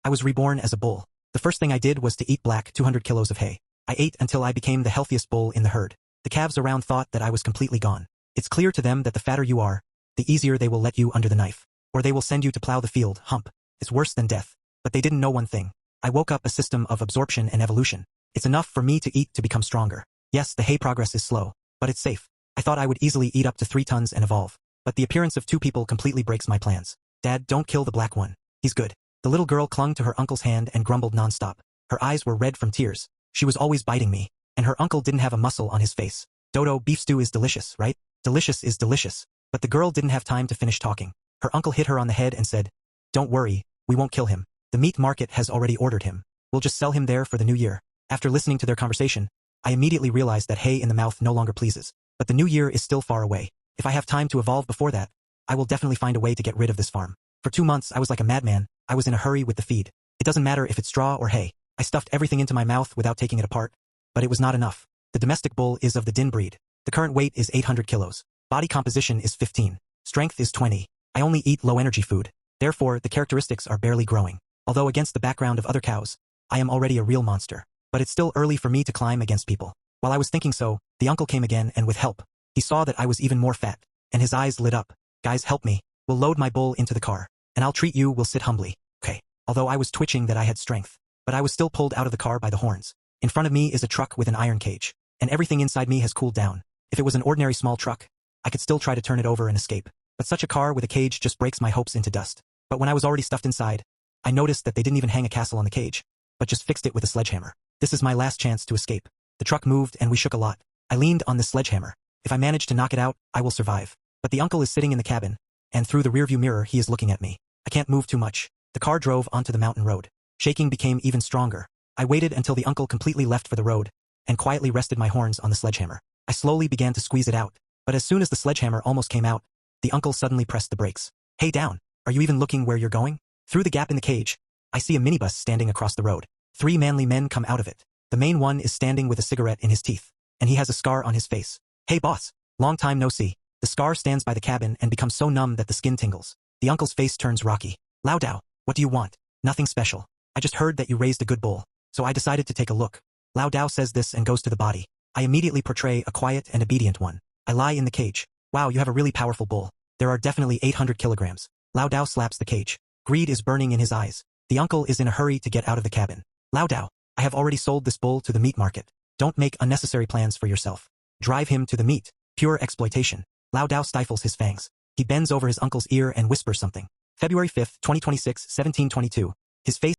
I was reborn as a bull. The first thing I did was to eat black 200 kilos of hay. I ate until I became the healthiest bull in the herd. The calves around thought that I was completely gone. It's clear to them that the fatter you are, the easier they will let you under the knife. Or they will send you to plow the field, hump. It's worse than death. But they didn't know one thing. I woke up a system of absorption and evolution. It's enough for me to eat to become stronger. Yes, the hay progress is slow, but it's safe. I thought I would easily eat up to 3 tons and evolve. But the appearance of 2 people completely breaks my plans. Dad, don't kill the black one. He's good. The little girl clung to her uncle's hand and grumbled nonstop. Her eyes were red from tears. She was always biting me. And her uncle didn't have a muscle on his face. Dodo, beef stew is delicious, right? Delicious is delicious. But the girl didn't have time to finish talking. Her uncle hit her on the head and said, "Don't worry, we won't kill him. The meat market has already ordered him. We'll just sell him there for the new year." After listening to their conversation, I immediately realized that hay in the mouth no longer pleases. But the new year is still far away. If I have time to evolve before that, I will definitely find a way to get rid of this farm. For 2 months I was like a madman. I was in a hurry with the feed. It doesn't matter if it's straw or hay. I stuffed everything into my mouth without taking it apart. But it was not enough. The domestic bull is of the Din breed. The current weight is 800 kilos. Body composition is 15. Strength is 20. I only eat low-energy food. Therefore, the characteristics are barely growing. Although against the background of other cows, I am already a real monster. But it's still early for me to climb against people. While I was thinking so, the uncle came again and with help. He saw that I was even more fat, and his eyes lit up. "Guys, help me. We'll load my bull into the car, and I'll treat you. We'll sit humbly." Okay. Although I was twitching that I had strength, but I was still pulled out of the car by the horns. In front of me is a truck with an iron cage, and everything inside me has cooled down. If it was an ordinary small truck, I could still try to turn it over and escape. But such a car with a cage just breaks my hopes into dust. But when I was already stuffed inside, I noticed that they didn't even hang a castle on the cage, but just fixed it with a sledgehammer. This is my last chance to escape. The truck moved and we shook a lot. I leaned on the sledgehammer. If I manage to knock it out, I will survive. But the uncle is sitting in the cabin, and through the rearview mirror he is looking at me. I can't move too much. The car drove onto the mountain road. Shaking became even stronger. I waited until the uncle completely left for the road, and quietly rested my horns on the sledgehammer. I slowly began to squeeze it out, but as soon as the sledgehammer almost came out, the uncle suddenly pressed the brakes. "Hey, down. Are you even looking where you're going?" Through the gap in the cage, I see a minibus standing across the road. 3 manly men come out of it. The main one is standing with a cigarette in his teeth, and he has a scar on his face. "Hey boss, long time no see." The scar stands by the cabin and becomes so numb that the skin tingles. The uncle's face turns rocky. "Lao Dao, what do you want?" "Nothing special. I just heard that you raised a good bull, so I decided to take a look." Lao Dao says this and goes to the body. I immediately portray a quiet and obedient one. I lie in the cage. "Wow, you have a really powerful bull. There are definitely 800 kilograms. Lao Dao slaps the cage. Greed is burning in his eyes. The uncle is in a hurry to get out of the cabin. "Lao Dao, I have already sold this bull to the meat market. Don't make unnecessary plans for yourself. Drive him to the meat. Pure exploitation." Lao Dao stifles his fangs. He bends over his uncle's ear and whispers something. February 5, 2026, 17:22. His face